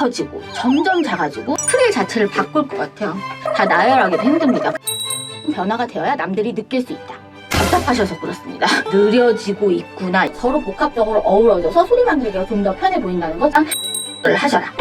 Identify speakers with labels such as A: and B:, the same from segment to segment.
A: 커지고 점점 작아지고 트릴 자체를 바꿀 것 같아요. 다 나열하기도 힘듭니다. 변화가 되어야 남들이 느낄 수 있다. 답답하셔서 그렇습니다. 느려지고 있구나. 서로 복합적으로 어우러져서 소리 만들기가 좀 더 편해 보인다는 거 를 하셔라.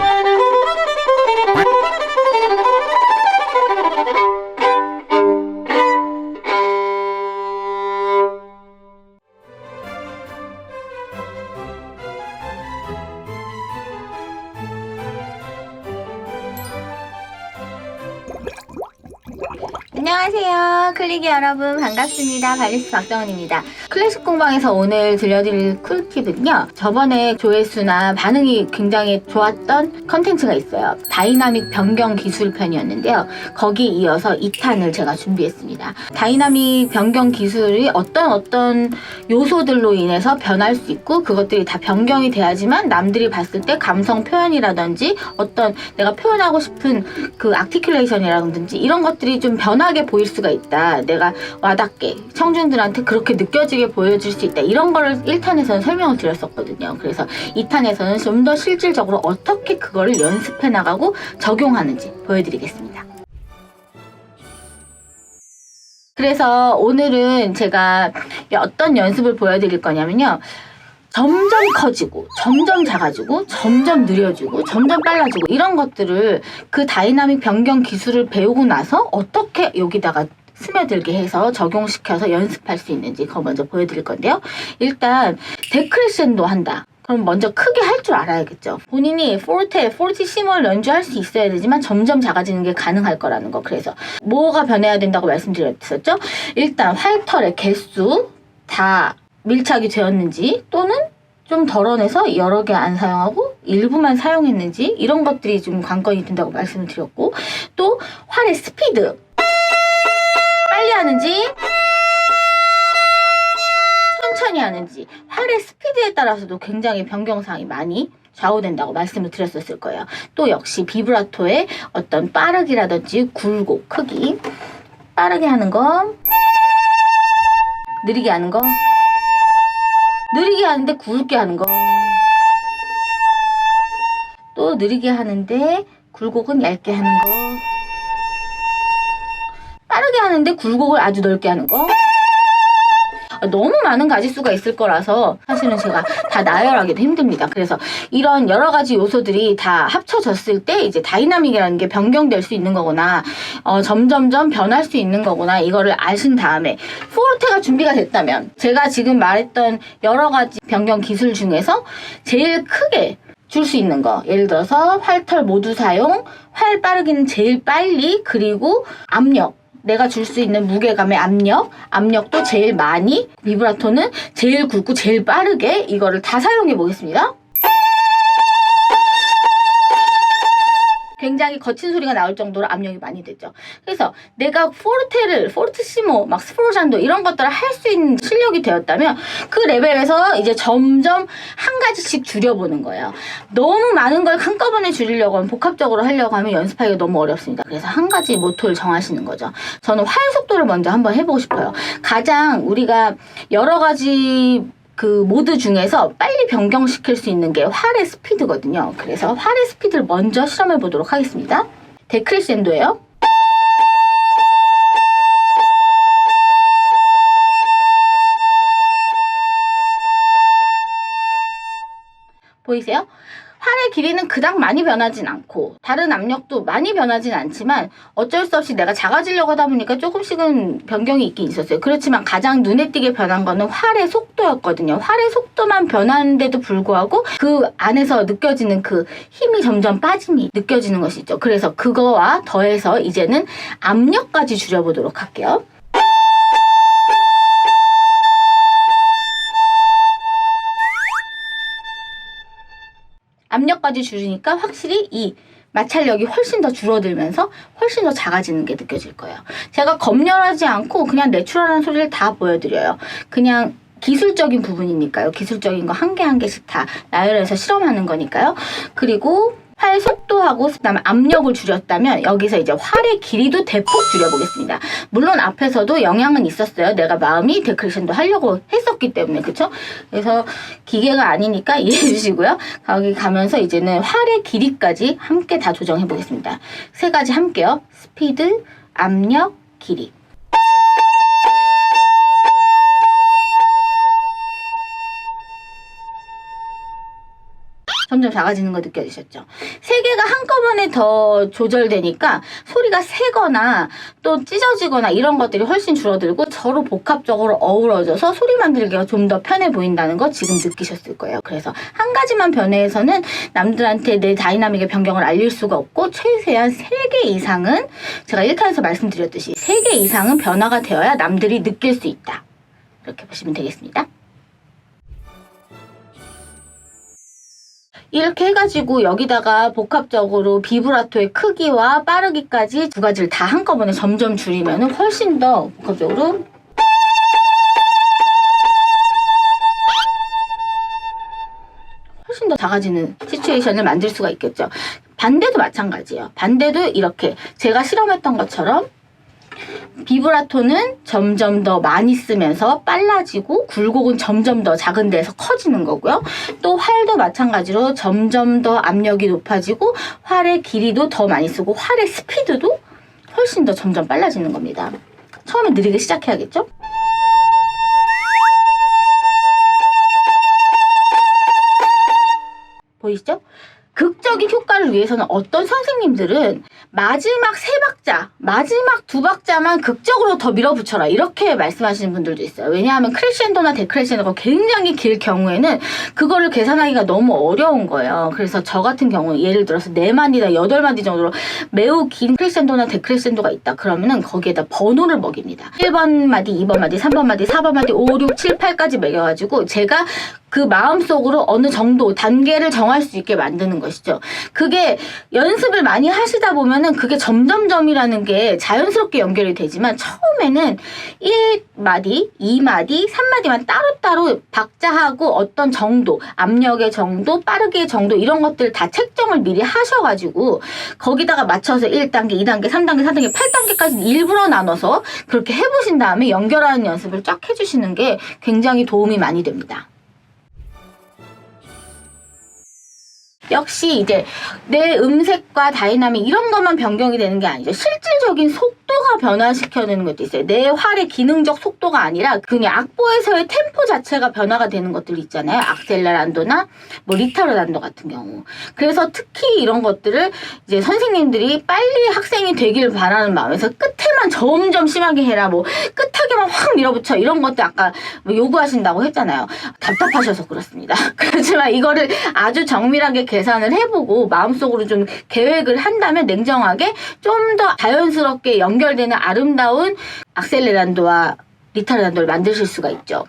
A: 안녕하세요. 클릭이 여러분 반갑습니다. 발리스트 박정은입니다. 클래식 공방에서 오늘 들려드릴 꿀팁은요. 저번에 조회수나 반응이 굉장히 좋았던 컨텐츠가 있어요. 다이나믹 변경 기술 편이었는데요. 거기에 이어서 2탄을 제가 준비했습니다. 다이나믹 변경 기술이 어떤 요소들로 인해서 변할 수 있고 그것들이 다 변경이 돼야지만 남들이 봤을 때 감성 표현이라든지 어떤 내가 표현하고 싶은 그 아티큘레이션이라든지 이런 것들이 좀 변하게 보일 수가 있다. 내가 와닿게 청중들한테 그렇게 느껴지게 보여줄 수 있다. 이런 거를 1탄에서는 설명을 드렸었거든요. 그래서 2탄에서는 좀 더 실질적으로 어떻게 그거를 연습해 나가고 적용하는지 보여드리겠습니다. 그래서 오늘은 제가 어떤 연습을 보여드릴 거냐면요. 점점 커지고 점점 작아지고 점점 느려지고 점점 빨라지고 이런 것들을 그 다이나믹 변경 기술을 배우고 나서 어떻게 여기다가 스며들게 해서 적용시켜서 연습할 수 있는지 그거 먼저 보여드릴 건데요. 일단 데크레센도 한다. 그럼 먼저 크게 할 줄 알아야겠죠. 본인이 포르티시모를 연주할 수 있어야 되지만 점점 작아지는 게 가능할 거라는 거. 그래서 뭐가 변해야 된다고 말씀드렸었죠. 일단 활털의 개수 다 밀착이 되었는지 또는 좀 덜어내서 여러 개 안 사용하고 일부만 사용했는지 이런 것들이 좀 관건이 된다고 말씀을 드렸고 또 활의 스피드 빨리 하는지 천천히 하는지 활의 스피드에 따라서도 굉장히 변경사항이 많이 좌우된다고 말씀을 드렸었을 거예요. 또 역시 비브라토의 어떤 빠르기라든지 굴곡 크기 빠르게 하는 거 느리게 하는 거 느리게 하는데 굵게 하는 거. 또 느리게 하는데 굴곡은 얇게 하는 거. 빠르게 하는데 굴곡을 아주 넓게 하는 거. 너무 많은 가지수가 있을 거라서 사실은 제가 다 나열하기도 힘듭니다. 그래서 이런 여러 가지 요소들이 다 합쳐졌을 때 이제 다이나믹이라는 게 변경될 수 있는 거구나. 점점점 변할 수 있는 거구나. 이거를 아신 다음에 포르테가 준비가 됐다면 제가 지금 말했던 여러 가지 변경 기술 중에서 제일 크게 줄 수 있는 거 예를 들어서 활털 모두 사용, 활 빠르기는 제일 빨리 그리고 압력 내가 줄 수 있는 무게감의 압력도 제일 많이, 비브라토는 제일 굵고 제일 빠르게 이거를 다 사용해 보겠습니다. 굉장히 거친 소리가 나올 정도로 압력이 많이 되죠. 그래서 내가 포르티시모, 막 스프로잔도 이런 것들을 할 수 있는 실력이 되었다면 그 레벨에서 이제 점점 한 가지씩 줄여보는 거예요. 너무 많은 걸 한꺼번에 줄이려고 하면 복합적으로 하려고 하면 연습하기가 너무 어렵습니다. 그래서 한 가지 모토를 정하시는 거죠. 저는 활 속도를 먼저 한번 해보고 싶어요. 가장 우리가 여러 가지 그 모드 중에서 빨리 변경시킬 수 있는 게 활의 스피드거든요. 그래서 활의 스피드를 먼저 실험해 보도록 하겠습니다. 데크레센도예요. 보이세요? 활의 길이는 그닥 많이 변하진 않고 다른 압력도 많이 변하진 않지만 어쩔 수 없이 내가 작아지려고 하다 보니까 조금씩은 변경이 있긴 있었어요. 그렇지만 가장 눈에 띄게 변한 거는 활의 속도였거든요. 활의 속도만 변하는데도 불구하고 그 안에서 느껴지는 그 힘이 점점 빠짐이 느껴지는 것이 있죠. 그래서 그거와 더해서 이제는 압력까지 줄여보도록 할게요. 압력까지 줄이니까 확실히 이 마찰력이 훨씬 더 줄어들면서 훨씬 더 작아지는 게 느껴질 거예요. 제가 검열하지 않고 그냥 내추럴한 소리를 다 보여드려요. 그냥 기술적인 부분이니까요. 기술적인 거 한 개 한 개씩 다 나열해서 실험하는 거니까요. 그리고 활 속도하고 그다음에 압력을 줄였다면 여기서 이제 활의 길이도 대폭 줄여보겠습니다. 물론 앞에서도 영향은 있었어요. 내가 마음이 데크레션도 하려고 했었기 때문에. 그쵸? 그래서 기계가 아니니까 이해해 주시고요. 거기 가면서 이제는 활의 길이까지 함께 다 조정해 보겠습니다. 세 가지 함께요. 스피드, 압력, 길이. 점점 작아지는 거 느껴지셨죠? 세 개가 한꺼번에 더 조절되니까 소리가 세거나 또 찢어지거나 이런 것들이 훨씬 줄어들고 서로 복합적으로 어우러져서 소리 만들기가 좀 더 편해 보인다는 거 지금 느끼셨을 거예요. 그래서 한 가지만 변해서는 남들한테 내 다이나믹의 변경을 알릴 수가 없고 최대한 3개 이상은 제가 1탄에서 말씀드렸듯이 3개 이상은 변화가 되어야 남들이 느낄 수 있다. 이렇게 보시면 되겠습니다. 이렇게 해가지고 여기다가 복합적으로 비브라토의 크기와 빠르기까지 두 가지를 다 한꺼번에 점점 줄이면 훨씬 더 복합적으로 훨씬 더 작아지는 시츄에이션을 만들 수가 있겠죠. 반대도 마찬가지예요. 반대도 이렇게 제가 실험했던 것처럼 비브라토는 점점 더 많이 쓰면서 빨라지고 굴곡은 점점 더 작은 데서 커지는 거고요. 또 활도 마찬가지로 점점 더 압력이 높아지고 활의 길이도 더 많이 쓰고 활의 스피드도 훨씬 더 점점 빨라지는 겁니다. 처음에 느리게 시작해야겠죠? 보이시죠? 극적인 효과를 위해서는 어떤 선생님들은 마지막 3박자, 마지막 2박자만 극적으로 더 밀어붙여라 이렇게 말씀하시는 분들도 있어요. 왜냐하면 크레시엔도나 데크레시엔도가 굉장히 길 경우에는 그거를 계산하기가 너무 어려운 거예요. 그래서 저 같은 경우 예를 들어서 4마디나 8마디 정도로 매우 긴 크레시엔도나 데크레시엔도가 있다. 그러면은 거기에다 번호를 먹입니다. 1번 마디, 2번 마디, 3번 마디, 4번 마디, 5, 6, 7, 8까지 매겨가지고 제가 그 마음속으로 어느 정도 단계를 정할 수 있게 만드는 것이죠. 그게 연습을 많이 하시다 보면은 그게 점점점이라는 게 자연스럽게 연결이 되지만 처음에는 1마디, 2마디, 3마디만 따로따로 박자하고 어떤 정도, 압력의 정도, 빠르기의 정도 이런 것들 다 책정을 미리 하셔가지고 거기다가 맞춰서 1단계, 2단계, 3단계, 4단계, 8단계까지 일부러 나눠서 그렇게 해보신 다음에 연결하는 연습을 쫙 해주시는 게 굉장히 도움이 많이 됩니다. 역시 이제 내 음색과 다이나믹 이런 것만 변경이 되는 게 아니죠. 실질적인 속도가 변화시켜내는 것도 있어요. 내 활의 기능적 속도가 아니라 그냥 악보에서의 템포 자체가 변화가 되는 것들이 있잖아요. 악셀레란도나 뭐 리타르단도 같은 경우. 그래서 특히 이런 것들을 이제 선생님들이 빨리 학생이 되길 바라는 마음에서 끝에만 점점 심하게 해라, 뭐 끝하게만 확 밀어붙여 이런 것들 아까 뭐 요구하신다고 했잖아요. 답답하셔서 그렇습니다. 그렇지만 이거를 아주 정밀하게 계산을 해보고 마음속으로 좀 계획을 한다면 냉정하게 좀 더 자연스럽게 연결되는 아름다운 악셀레란도와 리타르단도를 만드실 수가 있죠.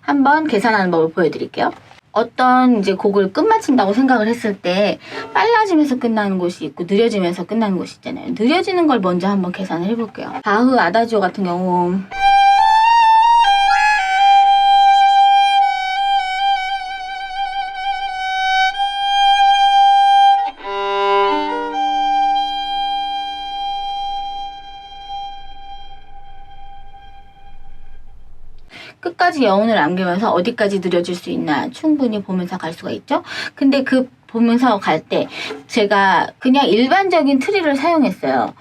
A: 한번 계산하는 법을 보여드릴게요. 어떤 이제 곡을 끝마친다고 생각을 했을 때 빨라지면서 끝나는 곳이 있고 느려지면서 끝나는 곳이 있잖아요. 느려지는 걸 먼저 한번 계산을 해볼게요. 바흐 아다지오 같은 경우 끝까지 여운을 남기면서 어디까지 느려질 수 있나 충분히 보면서 갈 수가 있죠. 근데 그 보면서 갈 때 제가 그냥 일반적인 트리를 사용했어요.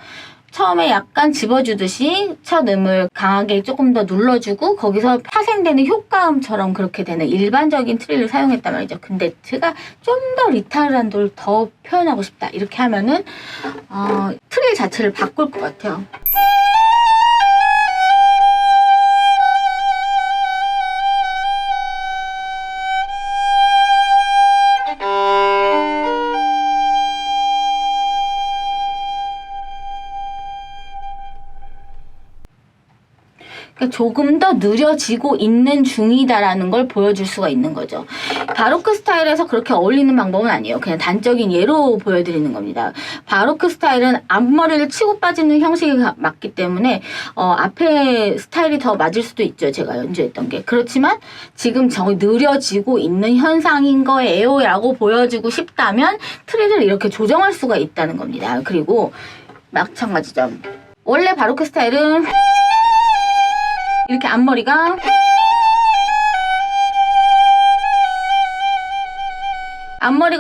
A: 처음에 약간 집어주듯이 첫 음을 강하게 조금 더 눌러주고 거기서 파생되는 효과음처럼 그렇게 되는 일반적인 트리를 사용했단 말이죠. 근데 제가 좀 더 리타르단도를 더 표현하고 싶다 이렇게 하면은 트리 자체를 바꿀 것 같아요. 그러니까 조금 더 느려지고 있는 중이다라는 걸 보여줄 수가 있는 거죠. 바로크 스타일에서 그렇게 어울리는 방법은 아니에요. 그냥 단적인 예로 보여드리는 겁니다. 바로크 스타일은 앞머리를 치고 빠지는 형식이 맞기 때문에 앞에 스타일이 더 맞을 수도 있죠. 제가 연주했던 게. 그렇지만 지금 저기 느려지고 있는 현상인 거예요 라고 보여주고 싶다면 트리를 이렇게 조정할 수가 있다는 겁니다. 그리고 마찬가지죠. 원래 바로크 스타일은 이렇게 앞머리가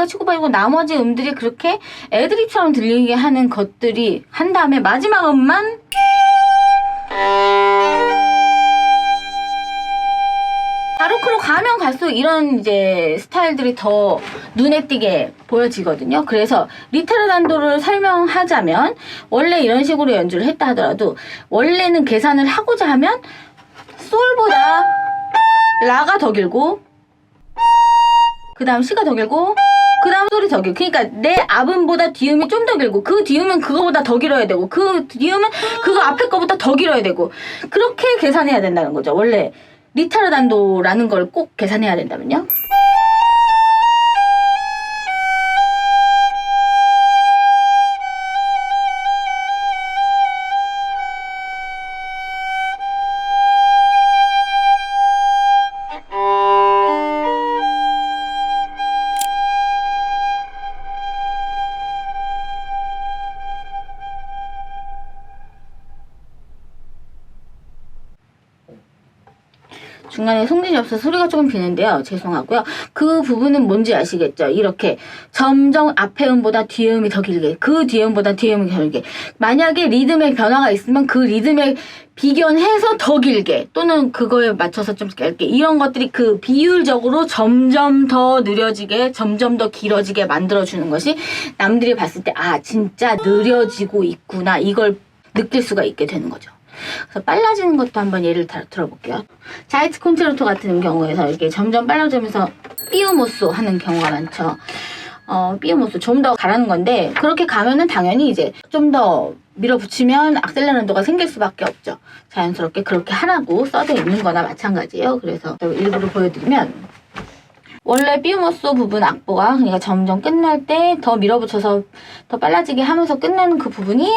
A: 치고 빠지고 나머지 음들이 그렇게 애드립처럼 들리게 하는 것들이 한 다음에 마지막 음만 바로크로 가면 갈수록 이런 이제 스타일들이 더 눈에 띄게 보여지거든요. 그래서 리타르단도를 설명하자면 원래 이런 식으로 연주를 했다 하더라도 원래는 계산을 하고자 하면 솔보다 라가 더 길고 그 다음 시가 더 길고 그 다음 솔이 더 길고 그러니까 내 앞음보다 뒤음이 좀 더 길고 그 뒤음은 그거보다 더 길어야 되고 그 뒤음은 그거 앞에 거보다 더 길어야 되고 그렇게 계산해야 된다는 거죠. 원래 리타르단도라는 걸 꼭 계산해야 된다면요. 중간에 송진이 없어서 소리가 조금 비는데요. 죄송하고요. 그 부분은 뭔지 아시겠죠? 이렇게 점점 앞에 음보다 뒤에 음이 더 길게 그 뒤에 음보다 뒤에 음이 더 길게 만약에 리듬의 변화가 있으면 그 리듬에 비견해서 더 길게 또는 그거에 맞춰서 좀 짧게 이런 것들이 그 비율적으로 점점 더 느려지게 점점 더 길어지게 만들어주는 것이 남들이 봤을 때 아 진짜 느려지고 있구나 이걸 느낄 수가 있게 되는 거죠. 그래서 빨라지는 것도 한번 예를 들어볼게요. 자이츠 콘체르토 같은 경우에서 이렇게 점점 빨라지면서 삐우모소 하는 경우가 많죠. 삐우모소 좀 더 가라는 건데 그렇게 가면은 당연히 이제 좀 더 밀어붙이면 악셀레란도가 생길 수밖에 없죠. 자연스럽게 그렇게 하라고 써져 있는 거나 마찬가지예요. 그래서 일부러 보여드리면 원래 삐우모소 부분 악보가 그러니까 점점 끝날 때 더 밀어붙여서 더 빨라지게 하면서 끝나는 그 부분이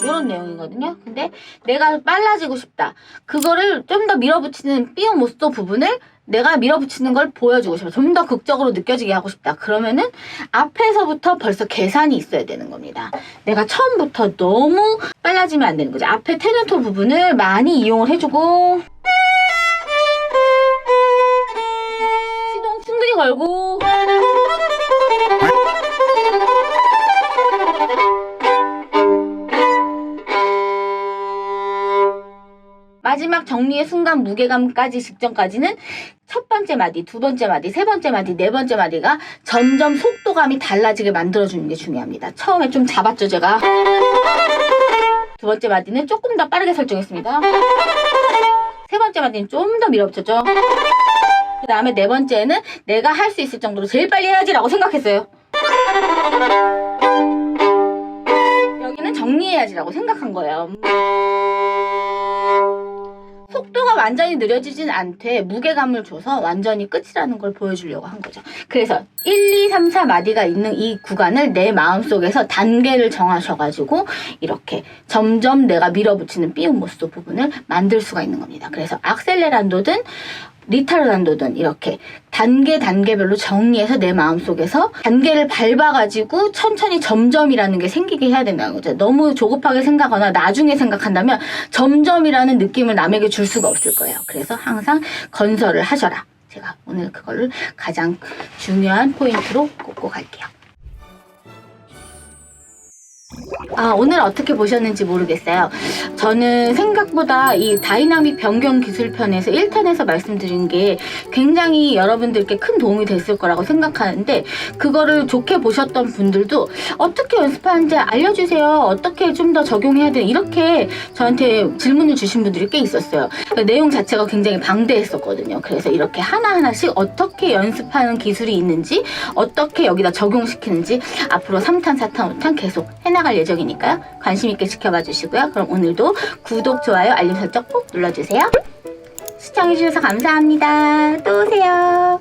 A: 이런 내용이거든요. 근데 내가 빨라지고 싶다. 그거를 좀 더 밀어붙이는 삐우모소 부분을 내가 밀어붙이는 걸 보여주고 싶어. 좀 더 극적으로 느껴지게 하고 싶다. 그러면은 앞에서부터 벌써 계산이 있어야 되는 겁니다. 내가 처음부터 너무 빨라지면 안 되는 거죠. 앞에 테너토 부분을 많이 이용을 해주고 시동 충분히 걸고 마지막 정리의 순간 무게감까지 직전까지는 첫 번째 마디, 두 번째 마디, 세 번째 마디, 네 번째 마디가 점점 속도감이 달라지게 만들어주는 게 중요합니다. 처음에 좀 잡았죠, 제가. 두 번째 마디는 조금 더 빠르게 설정했습니다. 세 번째 마디는 좀 더 밀어붙였죠. 그 다음에 네 번째는 내가 할 수 있을 정도로 제일 빨리 해야지라고 생각했어요. 여기는 정리해야지라고 생각한 거예요. 속도가 완전히 느려지진 않되 무게감을 줘서 완전히 끝이라는 걸 보여주려고 한 거죠. 그래서 1, 2, 3, 4 마디가 있는 이 구간을 내 마음속에서 단계를 정하셔가지고 이렇게 점점 내가 밀어붙이는 삐움모스 부분을 만들 수가 있는 겁니다. 그래서 악셀레란도든 리타르단도든 이렇게 단계별로 정리해서 내 마음속에서 단계를 밟아가지고 천천히 점점이라는 게 생기게 해야 된다는 거죠. 너무 조급하게 생각하거나 나중에 생각한다면 점점이라는 느낌을 남에게 줄 수가 없을 거예요. 그래서 항상 건설을 하셔라. 제가 오늘 그거를 가장 중요한 포인트로 꼽고 갈게요. 오늘 어떻게 보셨는지 모르겠어요. 저는 생각보다 이 다이나믹 변경 기술편에서 1탄에서 말씀드린 게 굉장히 여러분들께 큰 도움이 됐을 거라고 생각하는데, 그거를 좋게 보셨던 분들도 어떻게 연습하는지 알려주세요. 어떻게 좀 더 적용해야 돼. 이렇게 저한테 질문을 주신 분들이 꽤 있었어요. 내용 자체가 굉장히 방대했었거든요. 그래서 이렇게 하나하나씩 어떻게 연습하는 기술이 있는지, 어떻게 여기다 적용시키는지 앞으로 3탄, 4탄, 5탄 계속 해나갈 예정이니까요. 관심 있게 지켜봐 주시고요. 그럼 오늘도 구독, 좋아요, 알림 설정 꼭 눌러주세요. 시청해주셔서 감사합니다. 또 오세요.